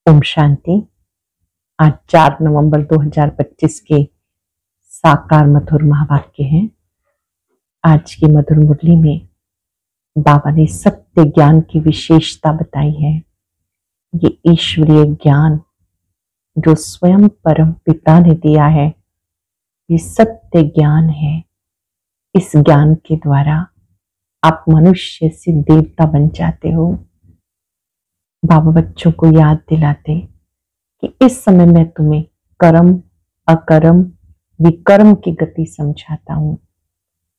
ओम शांति। आज 4 नवंबर 2025 के साकार मधुर महावाक्य हैं। आज की मधुर मुरली में बाबा ने सत्य ज्ञान की विशेषता बताई है। ये ईश्वरीय ज्ञान जो स्वयं परम पिता ने दिया है, ये सत्य ज्ञान है। इस ज्ञान के द्वारा आप मनुष्य से देवता बन जाते हो। बाबा बच्चों को याद दिलाते कि इस समय मैं तुम्हें कर्म, अकर्म, विकर्म की गति समझाता हूं।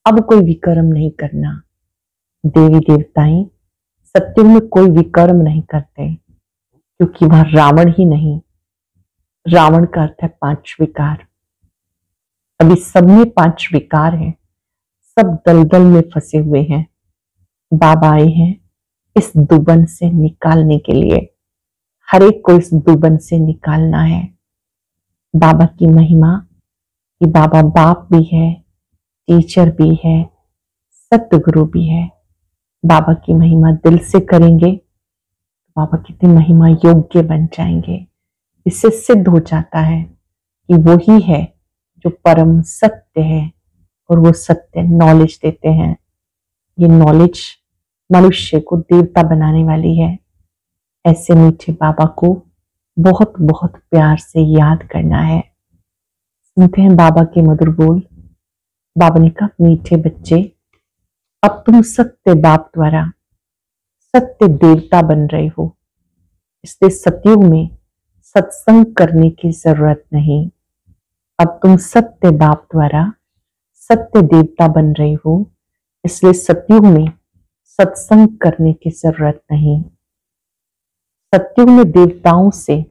अब कोई विकर्म नहीं करना। देवी देवताएं सत्युग में कोई विकर्म नहीं करते, क्योंकि वहां रावण ही नहीं। रावण का अर्थ है 5 विकार। अभी सब में 5 विकार हैं, सब दलदल में फंसे हुए हैं। बाबा आए हैं इस दुबन से निकालने के लिए। हर एक को इस दुबन से निकालना है। बाबा की महिमा कि बाबा बाप भी है, टीचर भी है, सतगुरु भी है। बाबा की महिमा दिल से करेंगे तो बाबा कितनी महिमा योग्य बन जाएंगे। इससे सिद्ध हो जाता है कि वो ही है जो परम सत्य है, और वो सत्य नॉलेज देते हैं। ये नॉलेज मनुष्य को देवता बनाने वाली है। ऐसे मीठे बाबा को बहुत बहुत प्यार से याद करना है। सुनते हैं बाबा के मधुर बोल। बाबा ने कहा, मीठे बच्चे, अब तुम सत्य बाप द्वारा सत्य देवता बन रहे हो, इसलिए सतयुग में सत्संग करने की जरूरत नहीं। अब तुम सत्य बाप द्वारा सत्य देवता बन रहे हो, इसलिए सतयुग में सत्संग करने की जरूरत नहीं। सतयुग में देवताओं से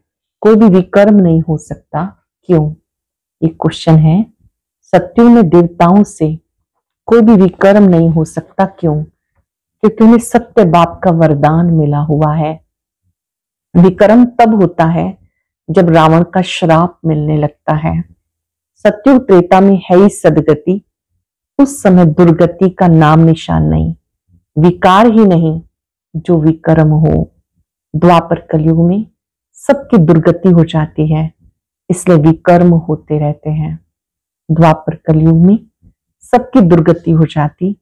कोई भी विकर्म नहीं हो सकता। क्यों? ये क्वेश्चन है। सतयुग में देवताओं से कोई भी विकर्म नहीं हो सकता। क्यों? क्योंकि उन्हें सत्य बाप का वरदान मिला हुआ है। विकर्म तब होता है जब रावण का श्राप मिलने लगता है। सतयुग त्रेता में है ही सदगति, उस समय दुर्गति का नाम निशान नहीं, विकार ही नहीं जो विकर्म हो। द्वापर कलयुग में सबकी दुर्गति हो जाती है, इसलिए विकर्म होते रहते हैं। द्वापर कलयुग में सबकी दुर्गति हो जाती,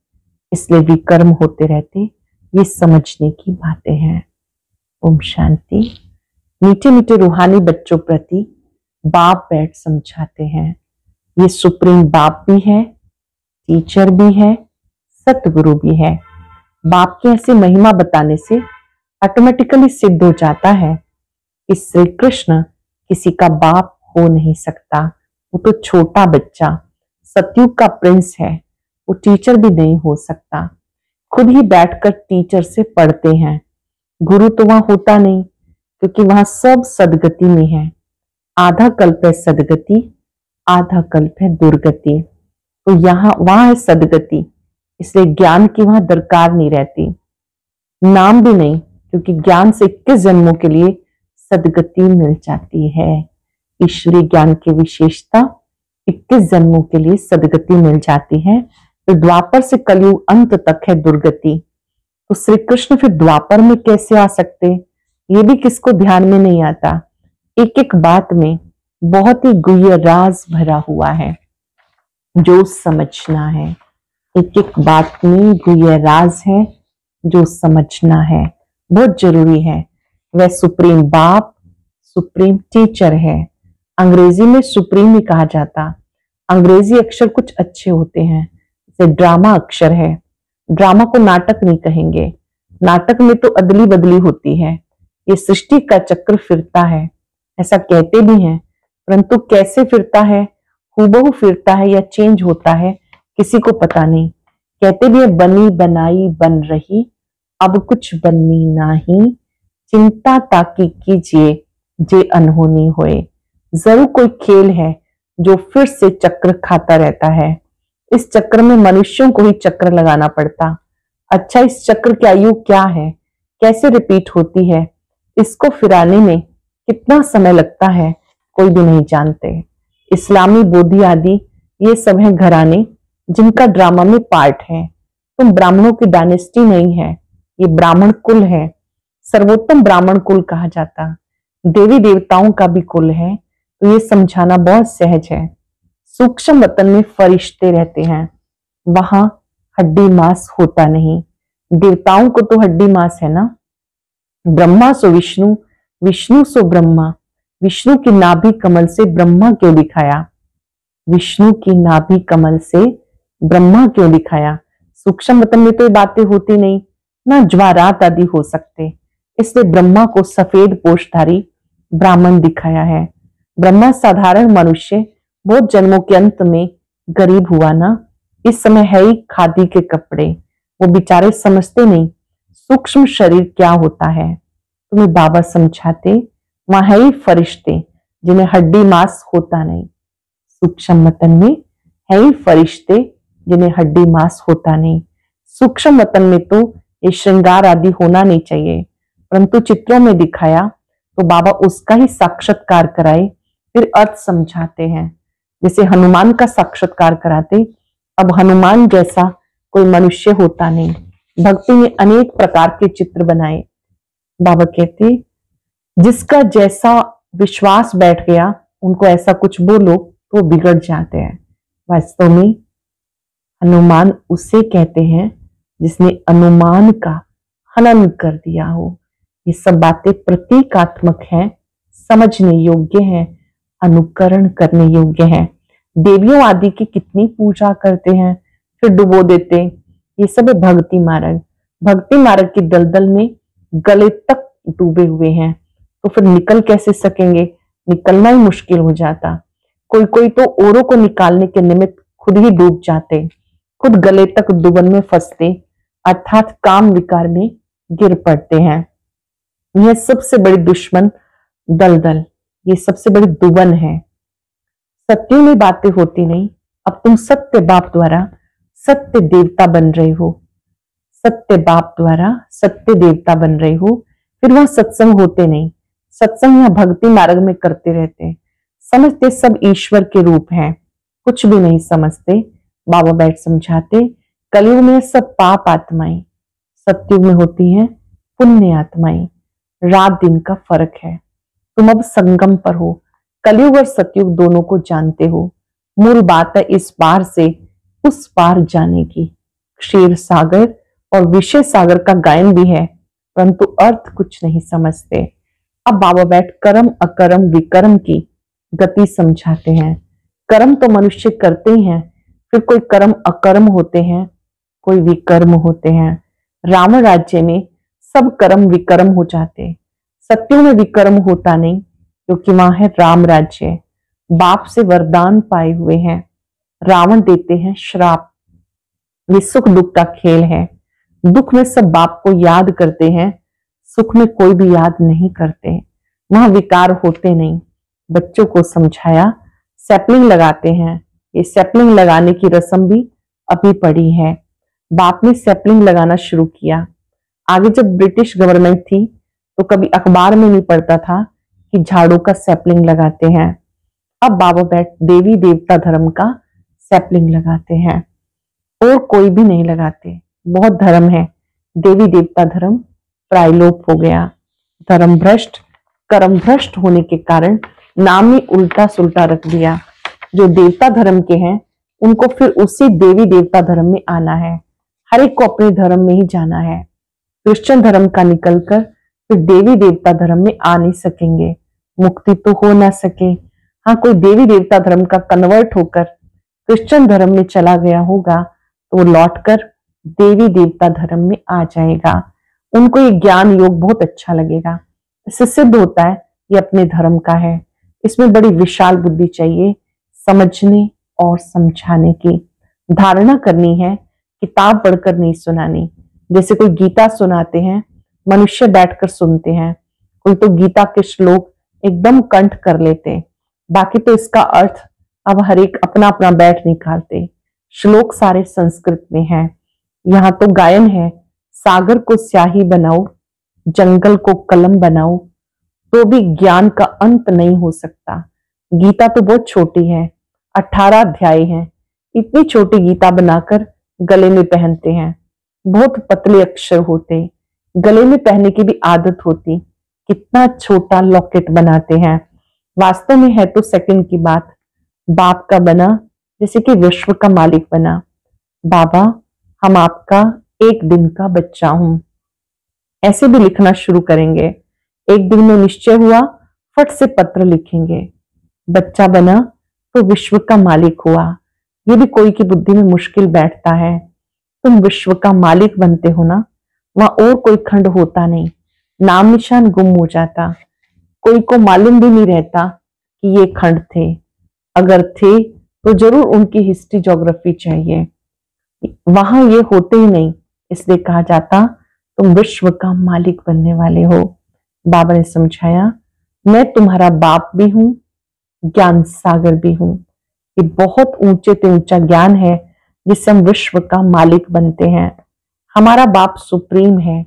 इसलिए विकर्म होते रहते। ये समझने की बातें हैं। ओम शांति। मीठे मीठे रूहानी बच्चों प्रति बाप बैठ समझाते हैं। ये सुप्रीम बाप भी है, टीचर भी है, सतगुरु भी है। बाप की ऐसी महिमा बताने से ऑटोमेटिकली सिद्ध हो जाता है कि श्री कृष्ण किसी का बाप हो नहीं सकता। वो तो छोटा बच्चा सतयुग का प्रिंस है, वो टीचर भी नहीं हो सकता। खुद ही बैठकर टीचर से पढ़ते हैं। गुरु तो वहां होता नहीं, क्योंकि वहां सब सदगति में है। आधा कल्प है सदगति, आधा कल्प है दुर्गति। तो वहां है सदगति, इसलिए ज्ञान की वहां दरकार नहीं रहती। नाम भी नहीं, क्योंकि ज्ञान से 21 जन्मों के लिए सदगति मिल जाती है। ईश्वरीय ज्ञान की विशेषता 21 जन्मों के लिए सदगति मिल जाती है। तो द्वापर से कलयुग अंत तक है दुर्गति। तो श्री कृष्ण फिर द्वापर में कैसे आ सकते, ये भी किसको ध्यान में नहीं आता। एक एक बात में बहुत ही गुह्य राज भरा हुआ है जो समझना है। एक एक बात में गुह्य राज है जो समझना है, बहुत जरूरी है। वह सुप्रीम बाप, सुप्रीम टीचर है। अंग्रेजी में सुप्रीम ही कहा जाता। अंग्रेजी अक्षर कुछ अच्छे होते हैं, जैसे ड्रामा अक्षर है। ड्रामा को नाटक नहीं कहेंगे, नाटक में तो अदली बदली होती है। ये सृष्टि का चक्र फिरता है, ऐसा कहते भी हैं, परंतु कैसे फिरता है, हूबहू फिरता है या चेंज होता है, किसी को पता नहीं। कहते भी है, बनी बनाई बन रही, अब कुछ बननी नहीं, चिंता ताकि कीजिए जे अनहोनी होए। जरूर कोई खेल है जो फिर से चक्र खाता रहता है। इस चक्र में मनुष्यों को ही चक्र लगाना पड़ता। अच्छा, इस चक्र की आयु क्या है, कैसे रिपीट होती है, इसको फिराने में कितना समय लगता है, कोई भी नहीं जानते। इस्लामी, बोधी आदि ये सब है घराने जिनका ड्रामा में पार्ट है। तुम ब्राह्मणों की डायनेस्टी नहीं है, ये ब्राह्मण कुल है। सर्वोत्तम ब्राह्मण कुल कहा जाता। देवी देवताओं का भी कुल है, तो ये समझाना बहुत सहज है। सूक्ष्म वतन में फरिश्ते रहते हैं, वहां हड्डी मांस होता नहीं। देवताओं को तो हड्डी मांस है ना। ब्रह्मा सो विष्णु, विष्णु सो ब्रह्मा। विष्णु की नाभि कमल से ब्रह्मा क्यों दिखाया? विष्णु की नाभि कमल से ब्रह्मा क्यों दिखाया? सूक्ष्म वतन में तो ये बातें होती नहीं ना, ज्वारात आदि हो सकते, इसलिए ब्रह्मा को सफेद पोषधारी ब्राह्मण दिखाया है। ब्रह्मा साधारण मनुष्य बहुत जन्मों के अंत में गरीब हुआ ना, इस समय है ही खादी के कपड़े। वो बेचारे समझते नहीं सूक्ष्म शरीर क्या होता है। तुम्हें बाबा समझाते, वहां है ही फरिश्ते जिन्हें हड्डी मांस होता नहीं। सूक्ष्म वतन में है ही फरिश्ते जिन्हें हड्डी मांस होता नहीं। सूक्ष्म वतन में तो ये श्रृंगार आदि होना नहीं चाहिए, परंतु चित्रों में दिखाया तो बाबा उसका ही साक्षात्कार कराए, फिर अर्थ समझाते हैं। जैसे हनुमान का साक्षात्कार कराते, अब हनुमान जैसा कोई मनुष्य होता नहीं। भक्ति में अनेक प्रकार के चित्र बनाए। बाबा कहते, जिसका जैसा विश्वास बैठ गया उनको ऐसा कुछ बोलो तो बिगड़ जाते हैं। वास्तव में हनुमान उसे कहते हैं जिसने अनुमान का हनन कर दिया हो। ये सब बातें प्रतीकात्मक हैं, समझने योग्य हैं, अनुकरण करने योग्य हैं। देवियों आदि की कितनी पूजा करते हैं, फिर डुबो देते। ये सब है भक्ति मार्ग। भक्ति मार्ग की दलदल में गले तक डूबे हुए हैं, तो फिर निकल कैसे सकेंगे? निकलना ही मुश्किल हो जाता। कोई कोई तो औरों को निकालने के निमित्त खुद ही डूब जाते, खुद गले तक डुबन में फंसते, अर्थात काम विकार में गिर पड़ते हैं। यह सबसे बड़ी दुश्मन दलदल, ये सबसे बड़ी दुबन है। सत्य में बातें होती नहीं। अब तुम सत्य बाप द्वारा सत्य देवता बन रहे हो, सत्य बाप द्वारा सत्य देवता बन रहे हो। फिर वहां सत्संग होते नहीं। सत्संग यहाँ भक्ति मार्ग में करते रहते, समझते सब ईश्वर के रूप हैं, कुछ भी नहीं समझते। बाबा बैठ समझाते, कलयुग में सब पाप आत्माएं, सतयुग में होती हैं पुण्य आत्माएं। रात दिन का फर्क है। तुम अब संगम पर हो, कलयुग और सतयुग दोनों को जानते हो। मूल बात है इस पार से उस पार जाने की। क्षीर सागर और विषय सागर का गायन भी है, परंतु अर्थ कुछ नहीं समझते। अब बाबा बैठ कर्म अकर्म विकर्म की गति समझाते हैं। कर्म तो मनुष्य करते ही हैं, फिर कोई कर्म अकर्म होते हैं, कोई विकर्म होते हैं। राम राज्य में सब कर्म विकर्म हो जाते, सत्यों में विकर्म होता नहीं, क्योंकि वहां है राम राज्य। बाप से वरदान पाए हुए हैं, रावण देते हैं श्राप। ये सुख दुख का खेल है। दुख में सब बाप को याद करते हैं, सुख में कोई भी याद नहीं करते। वहां विकार होते नहीं। बच्चों को समझाया, सैपलिंग लगाते हैं। ये सैपलिंग लगाने की रस्म भी अभी पड़ी है। बाप ने सैपलिंग लगाना शुरू किया। आगे जब ब्रिटिश गवर्नमेंट थी तो कभी अखबार में नहीं पढ़ता था कि झाड़ू का सैपलिंग लगाते हैं। अब बाबा बैठ देवी देवता धर्म का सैपलिंग लगाते हैं, और कोई भी नहीं लगाते। बहुत धर्म है, देवी देवता धर्म प्रायलोप हो गया। धर्म भ्रष्ट, कर्म भ्रष्ट होने के कारण नाम ही उल्टा सुल्टा रख दिया। जो देवता धर्म के हैं उनको फिर उसी देवी देवता धर्म में आना है। हर एक को अपने धर्म में ही जाना है। क्रिश्चियन धर्म का निकलकर फिर देवी देवता धर्म में आ नहीं सकेंगे, मुक्ति तो हो ना सके। हाँ, कोई देवी देवता धर्म का कन्वर्ट होकर क्रिश्चियन धर्म में चला गया होगा तो वो लौटकर देवी देवता धर्म में आ जाएगा। उनको ये ज्ञान योग बहुत अच्छा लगेगा। इससे सिद्ध होता है ये अपने धर्म का है। इसमें बड़ी विशाल बुद्धि चाहिए, समझने और समझाने की। धारणा करनी है, किताब पढ़कर नहीं सुनानी। जैसे कोई गीता सुनाते हैं, मनुष्य बैठकर सुनते हैं, कोई तो गीता के श्लोक एकदम कंठ कर लेते, बाकी तो इसका अर्थ अब हर एक अपना अपना बैठ निकालते। श्लोक सारे संस्कृत में हैं। यहाँ तो गायन है, सागर को स्याही बनाओ, जंगल को कलम बनाओ, तो भी ज्ञान का अंत नहीं हो सकता। गीता तो बहुत छोटी है, 18 अध्याय हैं। इतनी छोटी गीता बनाकर गले में पहनते हैं। बहुत पतले अक्षर होते, गले में पहनने की भी आदत होती, कितना छोटा लॉकेट बनाते हैं। वास्तव में है तो सेकंड की बात, बाप का बना जैसे कि विश्व का मालिक बना। बाबा, हम आपका एक दिन का बच्चा हूं, ऐसे भी लिखना शुरू करेंगे। एक दिन में निश्चय हुआ, फट से पत्र लिखेंगे। बच्चा बना तो विश्व का मालिक हुआ। ये भी कोई की बुद्धि में मुश्किल बैठता है। तुम विश्व का मालिक बनते हो ना, वहां और कोई खंड होता नहीं, नाम निशान गुम हो जाता, कोई को मालूम भी नहीं रहता कि ये खंड थे। अगर थे तो जरूर उनकी हिस्ट्री ज्योग्राफी चाहिए, वहां ये होते ही नहीं, इसलिए कहा जाता तुम विश्व का मालिक बनने वाले हो। बाबा ने समझाया, मैं तुम्हारा बाप भी हूं, ज्ञान सागर भी हूं। ये बहुत ऊंचे से ऊंचा ज्ञान है जिससे हम विश्व का मालिक बनते हैं। हमारा बाप सुप्रीम है,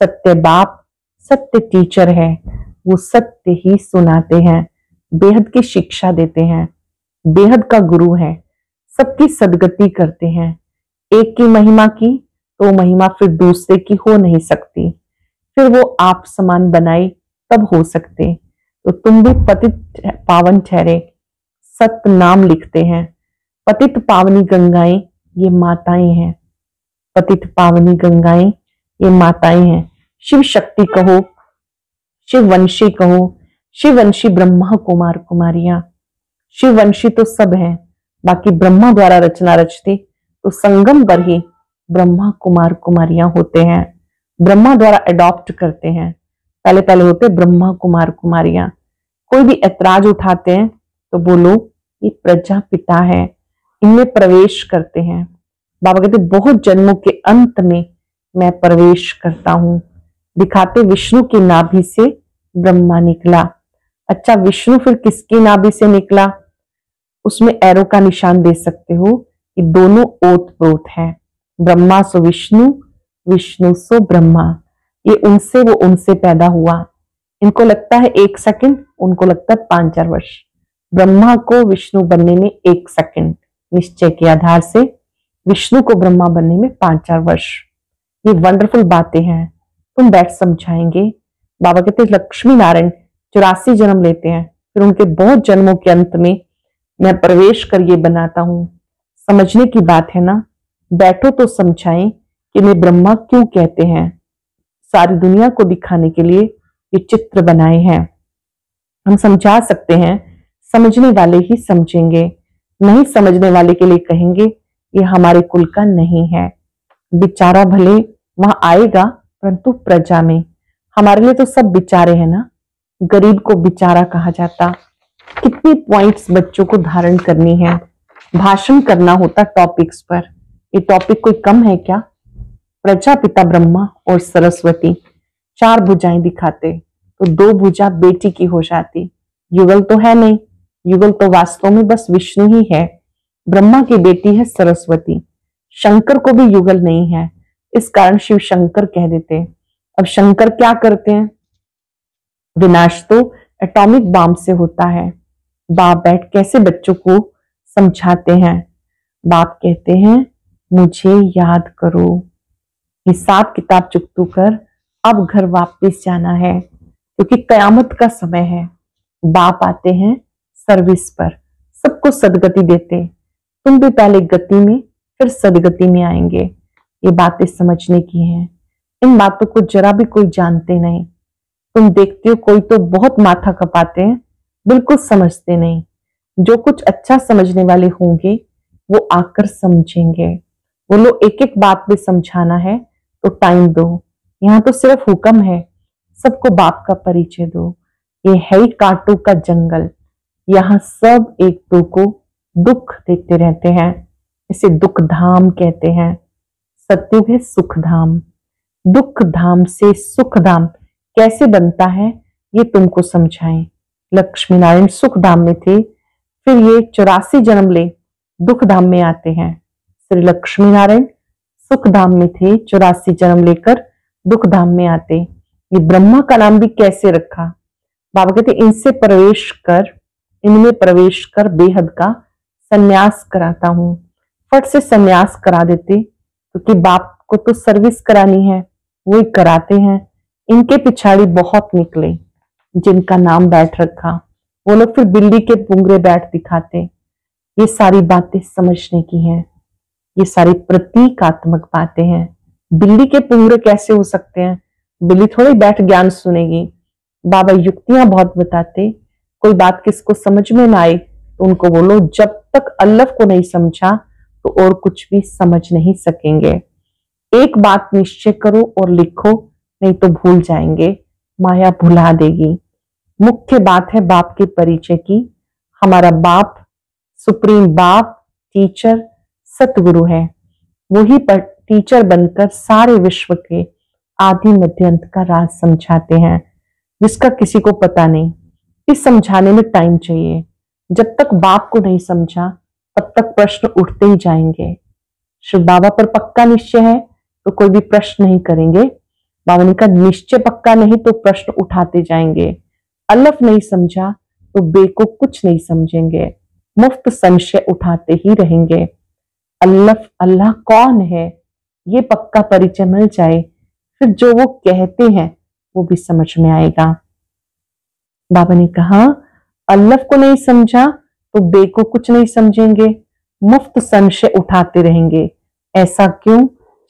सत्य बाप, सत्य टीचर है। वो सत्य ही सुनाते हैं, बेहद की शिक्षा देते हैं, बेहद का गुरु है, सबकी सदगति करते हैं। एक की महिमा की तो महिमा फिर दूसरे की हो नहीं सकती, फिर वो आप समान बनाई तब हो सकते। तो तुम भी पतित पावन ठहरे, सत्य नाम लिखते हैं। पतित पावनी गंगाएं ये माताएं हैं, पतित पावनी गंगाएं ये माताएं हैं। शिव शक्ति कहो, शिववंशी कहो, शिववंशी ब्रह्मा कुमार कुमारियां। शिववंशी तो सब है, बाकी ब्रह्मा द्वारा रचना रचती तो संगम पर ही ब्रह्मा कुमार कुमारियां होते हैं। ब्रह्मा द्वारा अडॉप्ट करते हैं, पहले पहले होते ब्रह्मा कुमार कुमारियां। कोई भी ऐतराज उठाते हैं तो बोलो ये प्रजापिता है, इनमें प्रवेश करते हैं। बाबा कहते बहुत जन्मों के अंत में मैं प्रवेश करता हूं। दिखाते विष्णु की नाभि से ब्रह्मा निकला। अच्छा, विष्णु फिर किसकी नाभि से निकला? उसमें एरो का निशान दे सकते हो कि दोनों ओत प्रोत है, ब्रह्मा सो विष्णु, विष्णु सो ब्रह्मा। ये उनसे वो उनसे पैदा हुआ। इनको लगता है 1 सेकंड, उनको लगता है 5,000 वर्ष। ब्रह्मा को विष्णु बनने में 1 सेकंड निश्चय के आधार से, विष्णु को ब्रह्मा बनने में 5,000 वर्ष। ये वंडरफुल बातें हैं, तुम बैठ समझाएंगे। बाबा कहते लक्ष्मी नारायण 84 जन्म लेते हैं, फिर उनके बहुत जन्मों के अंत में मैं प्रवेश कर ये बनाता हूं। समझने की बात है ना, बैठो तो समझाएं कि मैं ब्रह्मा क्यों कहते हैं। सारी दुनिया को दिखाने के लिए ये चित्र बनाए हैं। हम समझा सकते हैं, समझने वाले ही समझेंगे, नहीं समझने वाले के लिए कहेंगे ये हमारे कुल का नहीं है। बेचारा भले वहां आएगा, परंतु प्रजा में हमारे लिए तो सब बेचारे हैं ना। गरीब को बेचारा कहा जाता। कितनी पॉइंट्स बच्चों को धारण करनी है, भाषण करना होता टॉपिक्स पर। ये टॉपिक कोई कम है क्या? प्रजापिता ब्रह्मा और सरस्वती 4 भुजाएं दिखाते तो 2 भुजा बेटी की हो जाती। युगल तो है नहीं, युगल तो वास्तव में बस विष्णु ही है। ब्रह्मा की बेटी है सरस्वती। शंकर को भी युगल नहीं है, इस कारण शिव शंकर कह देते। अब शंकर क्या करते हैं? विनाश तो एटॉमिक बॉम्ब से होता है। बाप बैठ कैसे बच्चों को समझाते हैं। बाप कहते हैं मुझे याद करो, हिसाब किताब चुकतू कर, अब घर वापस जाना है, क्योंकि कयामत का समय है। बाप आते हैं सर्विस पर, सबको सदगति देते। तुम भी पहले गति में फिर सदगति में आएंगे। ये बातें समझने की हैं। इन बातों को जरा भी कोई जानते नहीं। तुम देखते हो कोई तो बहुत माथा कपाते हैं, बिल्कुल समझते नहीं। जो कुछ अच्छा समझने वाले होंगे वो आकर समझेंगे। बोलो एक एक बात भी समझाना है तो टाइम दो, यहाँ तो सिर्फ हुक्म है, सबको बाप का परिचय दो। ये है ही कांटों का जंगल, यहाँ सब एक दो को दुख देखते रहते हैं, इसे दुख धाम कहते हैं। सत्युग है सुख धाम। दुख धाम से सुख धाम कैसे बनता है ये तुमको समझाएं। लक्ष्मी नारायण सुख धाम में थे, फिर ये 84 जन्म ले दुख धाम में आते हैं। श्री लक्ष्मी नारायण सुख धाम में थे, 84 जन्म लेकर दुख धाम में आते। ये ब्रह्मा का नाम भी कैसे रखा? बाबा कहते इनसे प्रवेश कर, इनमें प्रवेश कर बेहद का संन्यास कराता हूं। फट से संन्यास करा देते, क्योंकि बाप को तो सर्विस करानी है, वही कराते हैं। इनके पिछाड़ी बहुत निकले जिनका नाम बैठ रखा, वो लोग फिर बिल्ली के पुंगरे बैठ दिखाते। ये सारी बातें समझने की हैं, ये सारी प्रतीकात्मक बातें हैं। बिल्ली के पुंगरे कैसे हो सकते हैं? बिल्ली थोड़ी बैठ ज्ञान सुनेगी। बाबा युक्तियां बहुत बताते, कोई बात किसको समझ में ना आए तो उनको बोलो जब तक अल्लाह को नहीं समझा तो और कुछ भी समझ नहीं सकेंगे। एक बात निश्चय करो और लिखो, नहीं तो भूल जाएंगे, माया भुला देगी। मुख्य बात है बाप के परिचय की। हमारा बाप सुप्रीम बाप टीचर सतगुरु है। वही पर टीचर बनकर सारे विश्व के आदि मध्य अंत का राज समझाते हैं, जिसका किसी को पता नहीं। इस समझाने में टाइम चाहिए। जब तक बाप को नहीं समझा तब तक प्रश्न उठते ही जाएंगे। शिव बाबा पर पक्का निश्चय है तो कोई भी प्रश्न नहीं करेंगे। बाबा ने कहा निश्चय पक्का नहीं तो प्रश्न उठाते जाएंगे। अल्लाह नहीं समझा तो बे को कुछ नहीं समझेंगे, मुफ्त संशय उठाते ही रहेंगे। अल्लाह कौन है ये पक्का परिचय मिल जाए, फिर जो वो कहते हैं वो भी समझ में आएगा। बाबा ने कहा अल्लाह को नहीं समझा तो बे को कुछ नहीं समझेंगे, मुफ्त संशय उठाते रहेंगे। ऐसा क्यों?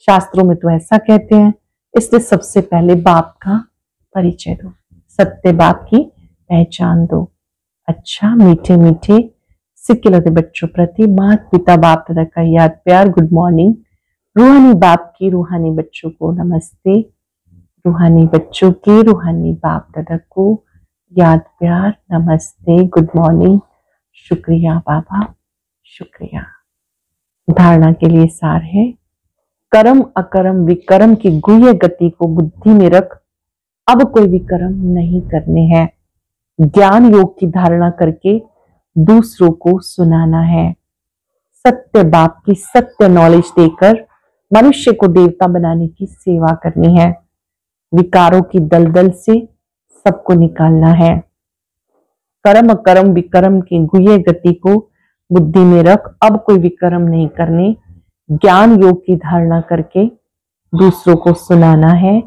शास्त्रों में तो ऐसा कहते हैं। इसलिए सबसे पहले बाप का परिचय दो, सत्य बाप की पहचान दो। अच्छा मीठे मीठे सिक्के बच्चों प्रति माता पिता बाप दादा का याद प्यार गुड मॉर्निंग। रूहानी बाप की रूहानी बच्चों को नमस्ते। रूहानी बच्चों के रूहानी बाप दादा को याद प्यार नमस्ते गुड मॉर्निंग। शुक्रिया बाबा, शुक्रिया। धारणा के लिए सार है, कर्म अकर्म विकर्म की गुह्य गति को बुद्धि में रख अब कोई विकर्म नहीं करने हैं। ज्ञान योग की धारणा करके दूसरों को सुनाना है। सत्य बाप की सत्य नॉलेज देकर मनुष्य को देवता बनाने की सेवा करनी है। विकारों की दलदल से सबको निकालना है। कर्म कर्म विकर्म की गुह्य गति को बुद्धि में रख अब कोई विकर्म नहीं करने। ज्ञान योग की धारणा करके दूसरों को सुनाना है।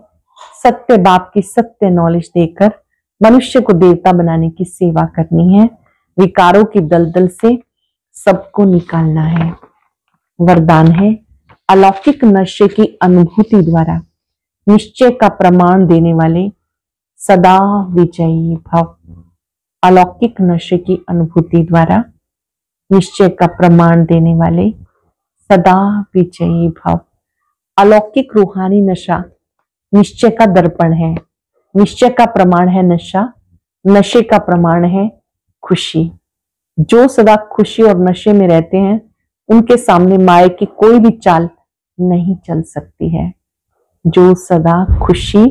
सत्य बाप की सत्य नॉलेज देकर मनुष्य को देवता बनाने की सेवा करनी है। विकारों की दलदल से सबको निकालना है। वरदान है, अलौकिक नशे की अनुभूति द्वारा निश्चय का प्रमाण देने वाले सदा विजयी भव। अलौकिक नशे की अनुभूति द्वारा निश्चय का प्रमाण देने वाले सदा विजयी भव। अलौकिक रूहानी नशा निश्चय का दर्पण है। निश्चय का प्रमाण है नशा, नशे का प्रमाण है खुशी। जो सदा खुशी और नशे में रहते हैं उनके सामने माया की कोई भी चाल नहीं चल सकती है। जो सदा खुशी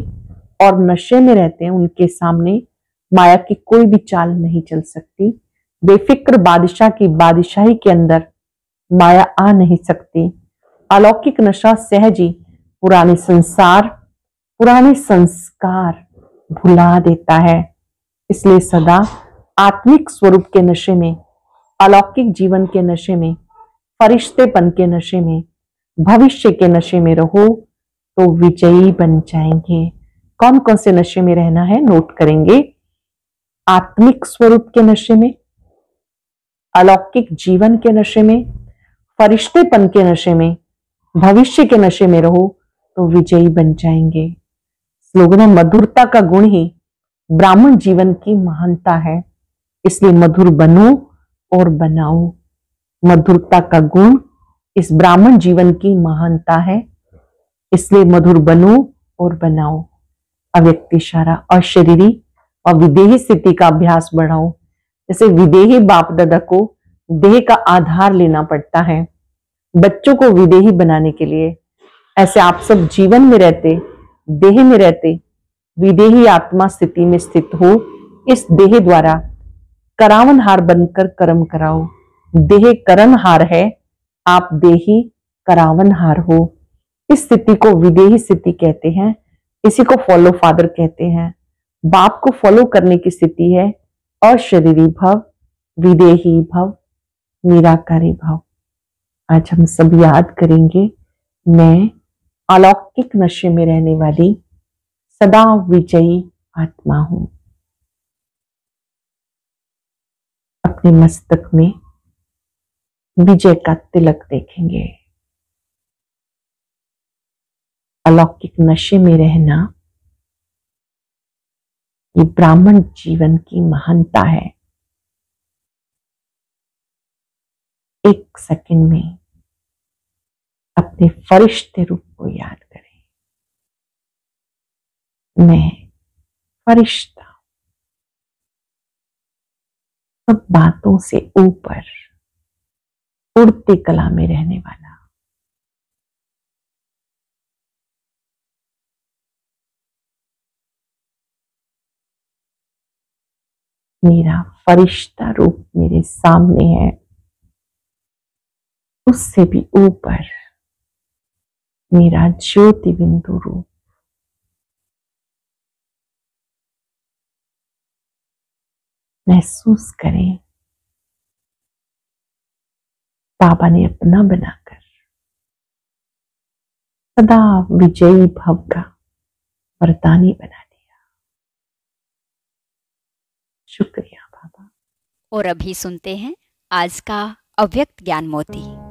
और नशे में रहते हैं उनके सामने माया की कोई भी चाल नहीं चल सकती। बेफिक्र बादशाह की बादशाही के अंदर माया आ नहीं सकती। अलौकिक नशा सहज ही पुराने संसार पुराने संस्कार भुला देता है। इसलिए सदा आत्मिक स्वरूप के नशे में, अलौकिक जीवन के नशे में, फरिश्तेपन के नशे में, भविष्य के नशे में रहो तो विजयी बन जाएंगे। कौन कौन से नशे में रहना है नोट करेंगे। आत्मिक स्वरूप के नशे में, अलौकिक जीवन के नशे में, फरिश्तेपन के नशे में, भविष्य के नशे में रहो तो विजयी बन जाएंगे। स्लोगन है, मधुरता का गुण ही ब्राह्मण जीवन की महानता है, इसलिए मधुर बनो और बनाओ। मधुरता का गुण इस ब्राह्मण जीवन की महानता है, इसलिए मधुर बनो और बनाओ। अव्यक्त इशारा, अशरीरी और विदेही स्थिति का अभ्यास बढ़ाओ। जैसे विदेही बाप दादा को देह का आधार लेना पड़ता है बच्चों को विदेही बनाने के लिए, ऐसे आप सब जीवन में रहते, देह में रहते, विदेही आत्मा स्थिति में स्थित हो। इस देह द्वारा करावनहार बनकर कर्म कराओ। देह करणहार है, आप देही करावनहार हो। इस स्थिति को विदेही स्थिति कहते हैं। इसी को फॉलो फादर कहते हैं। बाप को फॉलो करने की स्थिति है अशरीरी भव, विदेही भव, निराकारी भव। आज हम सब याद करेंगे, मैं अलौकिक नशे में रहने वाली सदा विजयी आत्मा हूं। अपने मस्तक में विजय का तिलक देखेंगे। अलौकिक नशे में रहना ये ब्राह्मण जीवन की महानता है। एक सेकंड में अपने फरिश्ते रूप को याद करें। मैं फरिश्ता, सब बातों से ऊपर, उड़ती कला में रहने वाला। मेरा फरिश्ता रूप मेरे सामने है, उससे भी ऊपर मेरा ज्योति बिंदु रूप। महसूस करें बाबा ने अपना बनाकर सदा विजयी भव का वरदानी बना दिया। शुक्रिया बाबा। और अभी सुनते हैं आज का अव्यक्त ज्ञान मोती।